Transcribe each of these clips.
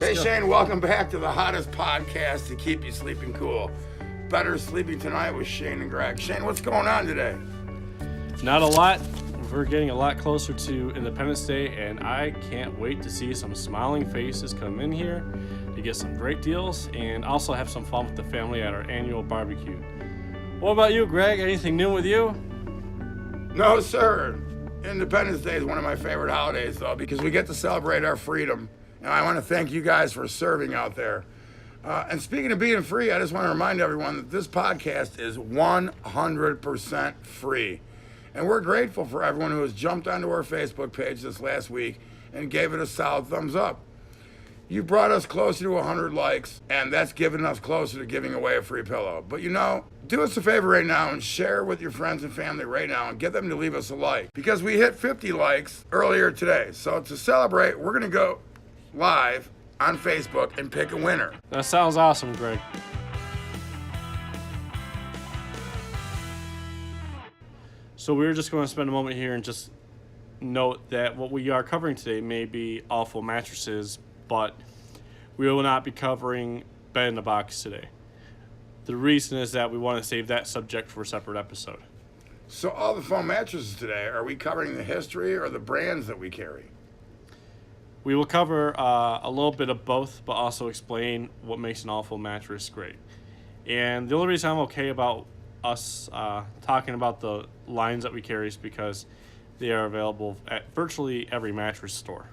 Hey Shane, welcome back to the hottest podcast to keep you sleeping cool. Better Sleeping Tonight with Shane and Greg. Shane, what's going on today? Not a lot. We're getting a lot closer to Independence Day, and I can't wait to see some smiling faces come in here to get some great deals and also have some fun with the family at our annual barbecue. What about you, Greg? Anything new with you? No, sir. Independence Day is one of my favorite holidays, though, because we get to celebrate our freedom. And I want to thank you guys for serving out there. And speaking of being free, I just want to remind everyone that this podcast is 100% free. And we're grateful for everyone who has jumped onto our Facebook page this last week and gave it a solid thumbs up. You brought us closer to 100 likes, and that's given us closer to giving away a free pillow. But do us a favor right now and share with your friends and family right now and get them to leave us a like. Because we hit 50 likes earlier today. So to celebrate, we're going to go live on Facebook and pick a winner. That sounds awesome, Greg. So we're just going to spend a moment here and just note that what we are covering today may be awful mattresses, but we will not be covering bed in a box today. The reason is that we want to save that subject for a separate episode. So all the foam mattresses today, are we covering the history or the brands that we carry? We will cover a little bit of both, but also explain what makes an awful mattress great. And the only reason I'm okay about us talking about the lines that we carry is because they are available at virtually every mattress store.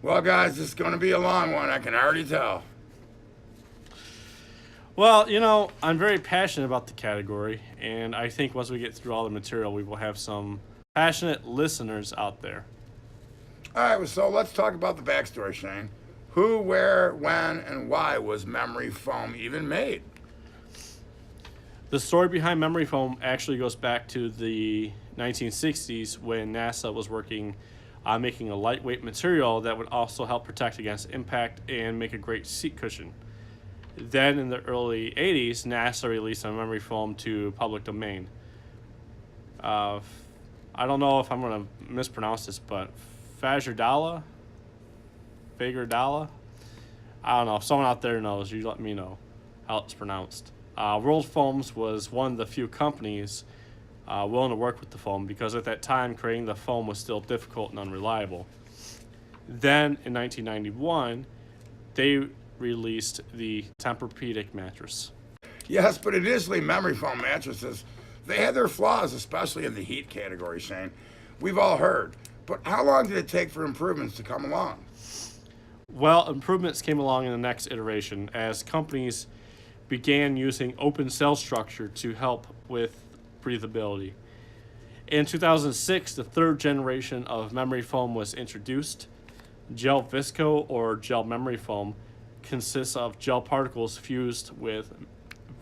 Well, guys, this is going to be a long one. I can already tell. Well, I'm very passionate about the category, and I think once we get through all the material, we will have some passionate listeners out there. All right, so let's talk about the backstory, Shane. Who, where, when, and why was memory foam even made? The story behind memory foam actually goes back to the 1960s when NASA was working on making a lightweight material that would also help protect against impact and make a great seat cushion. Then in the early 80s, NASA released a memory foam to public domain. I don't know if I'm going to mispronounce this, but Fagerdala? I don't know. If someone out there knows, you let me know how it's pronounced. World Foams was one of the few companies willing to work with the foam because at that time creating the foam was still difficult and unreliable. Then in 1991, they released the Tempur-Pedic mattress. Yes, but initially memory foam mattresses, they had their flaws, especially in the heat category, Shane. We've all heard. But how long did it take for improvements to come along? Well, improvements came along in the next iteration as companies began using open cell structure to help with breathability. In 2006, the third generation of memory foam was introduced. Gel Visco, or gel memory foam, consists of gel particles fused with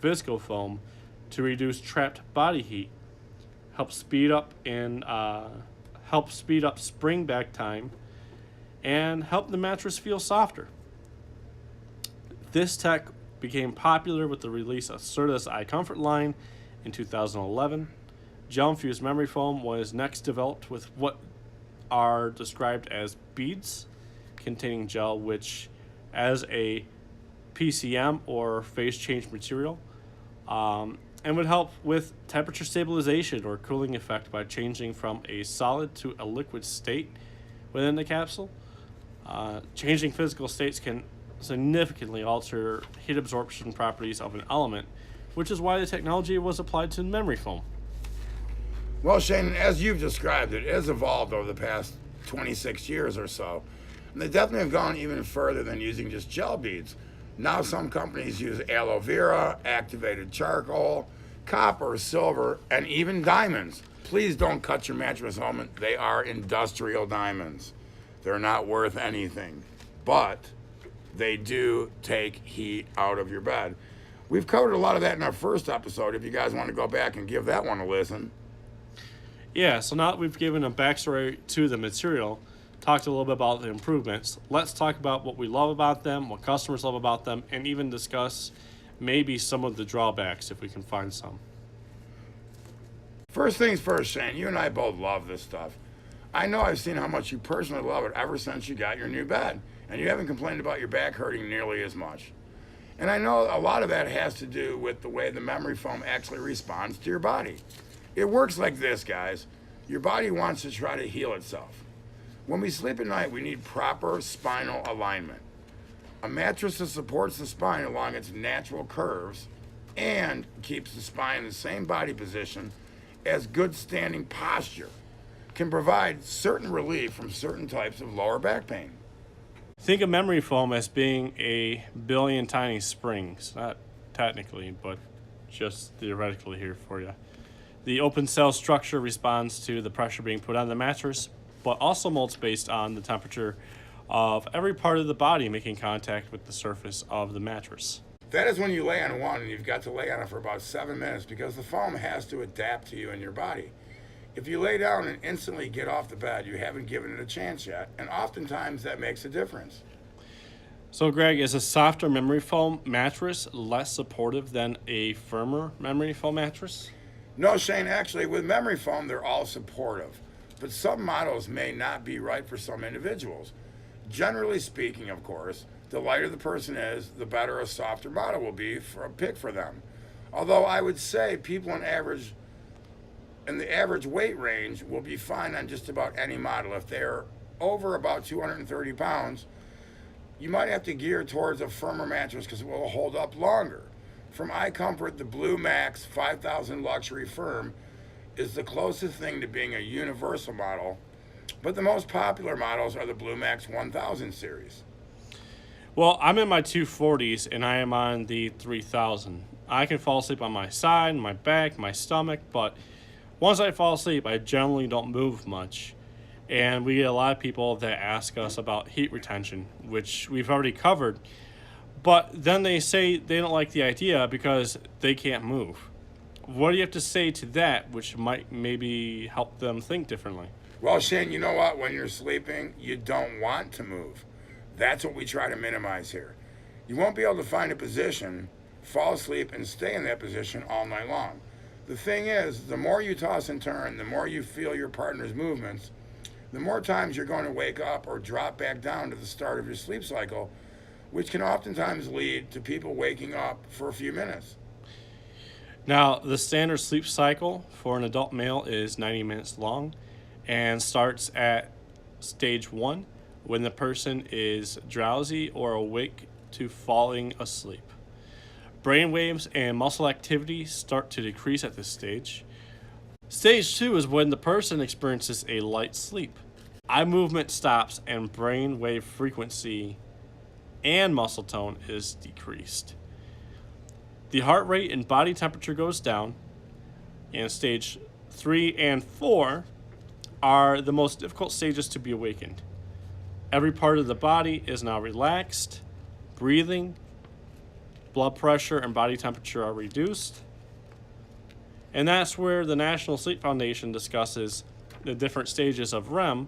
visco foam to reduce trapped body heat, help speed up spring back time, and help the mattress feel softer. This tech became popular with the release of Serta's iComfort line in 2011. Gel-infused memory foam was next developed with what are described as beads containing gel, which as a PCM or phase change material, and would help with temperature stabilization or cooling effect by changing from a solid to a liquid state within the capsule. Changing physical states can significantly alter heat absorption properties of an element, which is why the technology was applied to memory foam. Well, Shane, as you've described, it has evolved over the past 26 years or so. And they definitely have gone even further than using just gel beads. Now some companies use aloe vera, activated charcoal, copper, silver, and even diamonds. Please don't cut your mattress home. They are industrial diamonds. They're not worth anything, but they do take heat out of your bed. We've covered a lot of that in our first episode. If you guys want to go back and give that one a listen. Yeah, so now that we've given a backstory to the material, talked a little bit about the improvements, let's talk about what we love about them, what customers love about them, and even discuss maybe some of the drawbacks if we can find some. First things first, Shane, you and I both love this stuff. I know I've seen how much you personally love it ever since you got your new bed. and you haven't complained about your back hurting nearly as much. And I know a lot of that has to do with the way the memory foam actually responds to your body. It works like this, guys. Your body wants to try to heal itself. When we sleep at night, we need proper spinal alignment. A mattress that supports the spine along its natural curves and keeps the spine in the same body position as good standing posture can provide certain relief from certain types of lower back pain. Think of memory foam as being a billion tiny springs, not technically, but just theoretically here for you. The open cell structure responds to the pressure being put on the mattress, but also molds based on the temperature of every part of the body making contact with the surface of the mattress. That is when you lay on one and you've got to lay on it for about 7 minutes because the foam has to adapt to you and your body. If you lay down and instantly get off the bed, you haven't given it a chance yet, and oftentimes that makes a difference. So, Greg, is a softer memory foam mattress less supportive than a firmer memory foam mattress? No, Shane, actually, with memory foam, they're all supportive, but some models may not be right for some individuals. Generally speaking, of course, the lighter the person is, the better a softer model will be for a pick for them. Although I would say people in the average weight range will be fine on just about any model. If they're over about 230 pounds, you might have to gear towards a firmer mattress because it will hold up longer. From iComfort, the Blue Max 5000 Luxury Firm is the closest thing to being a universal model, but the most popular models are the Blue Max 1000 series. Well, I'm in my 240s and I am on the 3000. I can fall asleep on my side, my back, my stomach, but once I fall asleep, I generally don't move much. And we get a lot of people that ask us about heat retention, which we've already covered. But then they say they don't like the idea because they can't move. What do you have to say to that, which might maybe help them think differently? Well, Shane, you know what? When you're sleeping, you don't want to move. That's what we try to minimize here. You won't be able to find a position, fall asleep, and stay in that position all night long. The thing is, the more you toss and turn, the more you feel your partner's movements, the more times you're going to wake up or drop back down to the start of your sleep cycle, which can oftentimes lead to people waking up for a few minutes. Now, the standard sleep cycle for an adult male is 90 minutes long and starts at stage 1 when the person is drowsy or awake to falling asleep. Brain waves and muscle activity start to decrease at this stage. Stage 2 is when the person experiences a light sleep. Eye movement stops and brain wave frequency and muscle tone is decreased. The heart rate and body temperature goes down, and stage 3 and 4 are the most difficult stages to be awakened. Every part of the body is now relaxed, breathing, blood pressure and body temperature are reduced. And that's where the National Sleep Foundation discusses the different stages of REM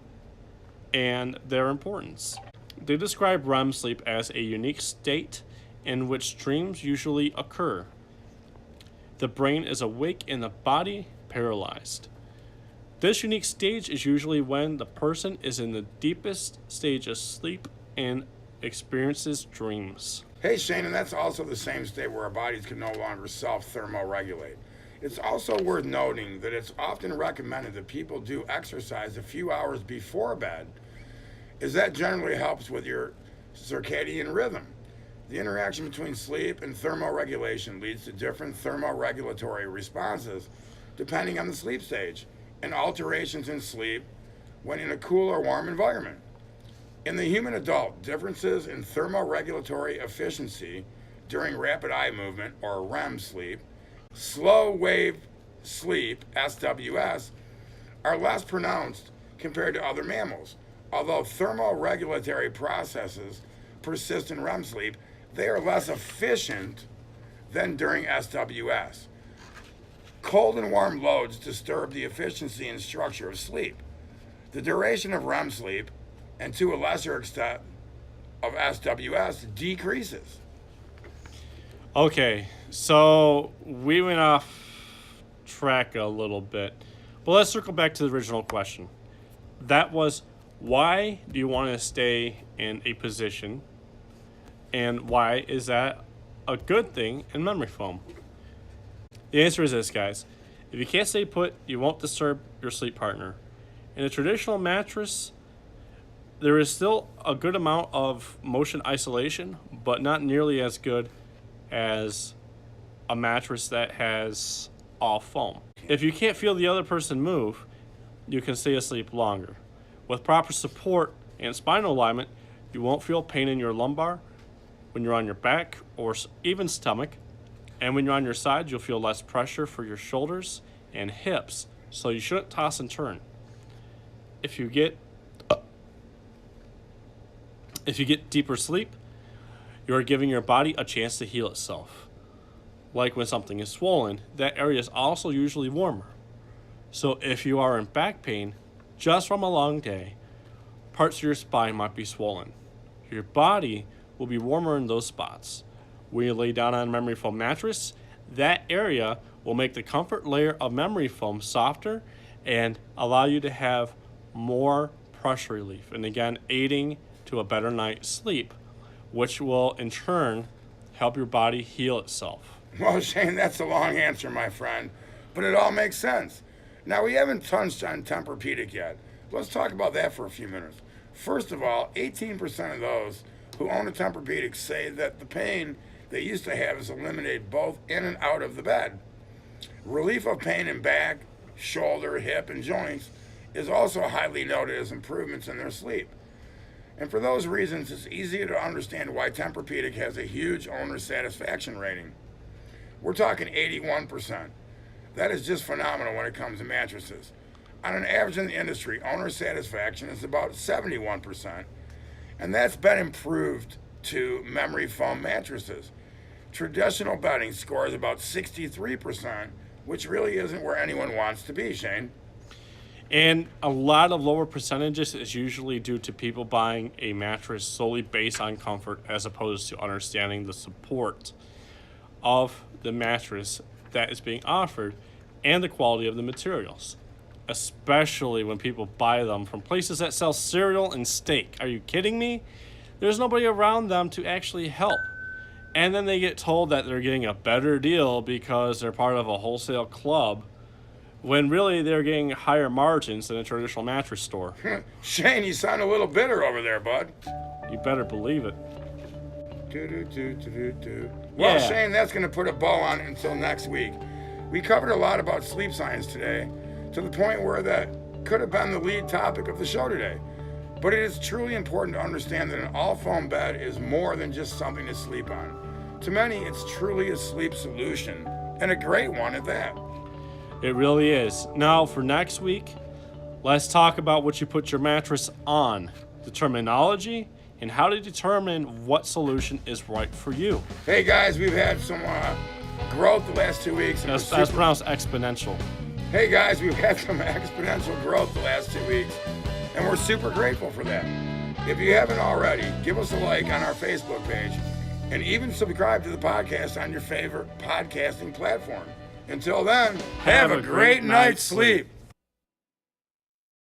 and their importance. They describe REM sleep as a unique state in which dreams usually occur. The brain is awake and the body paralyzed. This unique stage is usually when the person is in the deepest stage of sleep and experiences dreams. Hey Shane, and that's also the same state where our bodies can no longer self-thermoregulate. It's also worth noting that it's often recommended that people do exercise a few hours before bed, as that generally helps with your circadian rhythm. The interaction between sleep and thermoregulation leads to different thermoregulatory responses depending on the sleep stage, and alterations in sleep when in a cool or warm environment. In the human adult, differences in thermoregulatory efficiency during rapid eye movement or REM sleep, slow wave sleep, SWS, are less pronounced compared to other mammals. Although thermoregulatory processes persist in REM sleep, they are less efficient than during SWS. Cold and warm loads disturb the efficiency and structure of sleep. The duration of REM sleep, and to a lesser extent of SWS, decreases. Okay, so we went off track a little bit, but let's circle back to the original question. That was, Why do you want to stay in a position, and why is that a good thing in memory foam? The answer is this, guys. If you can't stay put, you won't disturb your sleep partner. In a traditional mattress, there is still a good amount of motion isolation, but not nearly as good as a mattress that has all foam. If you can't feel the other person move, you can stay asleep longer. With proper support and spinal alignment, you won't feel pain in your lumbar when you're on your back or even stomach. And when you're on your side, you'll feel less pressure for your shoulders and hips, so you shouldn't toss and turn. If you get deeper sleep, you're giving your body a chance to heal itself. Like when something is swollen, that area is also usually warmer. So if you are in back pain, just from a long day, parts of your spine might be swollen. Your body will be warmer in those spots. When you lay down on a memory foam mattress, that area will make the comfort layer of memory foam softer and allow you to have more pressure relief. And again, aiding to a better night's sleep, which will in turn help your body heal itself. Well, Shane, that's a long answer, my friend, but it all makes sense. Now, we haven't touched on Tempur-Pedic yet. Let's talk about that for a few minutes. First of all, 18% of those who own a Tempur-Pedic say that the pain they used to have is eliminated both in and out of the bed. Relief of pain in back, shoulder, hip, and joints is also highly noted as improvements in their sleep. And for those reasons, it's easy to understand why Tempur-Pedic has a huge owner satisfaction rating. We're talking 81%. That is just phenomenal when it comes to mattresses. On an average in the industry, owner satisfaction is about 71%, and that's been improved to memory foam mattresses. Traditional bedding scores about 63%, which really isn't where anyone wants to be, Shane. And a lot of lower percentages is usually due to people buying a mattress solely based on comfort as opposed to understanding the support of the mattress that is being offered and the quality of the materials, especially when people buy them from places that sell cereal and steak. Are you kidding me? There's nobody around them to actually help. And then they get told that they're getting a better deal because they're part of a wholesale club, when really they're getting higher margins than a traditional mattress store. Shane, you sound a little bitter over there, bud. You better believe it. Well, Yeah. Shane, that's going to put a bow on it until next week. We covered a lot about sleep science today, to the point where that could have been the lead topic of the show today. But it is truly important to understand that an all-foam bed is more than just something to sleep on. To many, it's truly a sleep solution, and a great one at that. It really is. Now, for next week, let's talk about what you put your mattress on, the terminology, and how to determine what solution is right for you. Hey guys, we've had some growth the last 2 weeks. That's pronounced exponential. Hey guys, we've had some exponential growth the last 2 weeks, and we're super grateful for that. If you haven't already, give us a like on our Facebook page, and even subscribe to the podcast on your favorite podcasting platform. Until then, have a great night's sleep.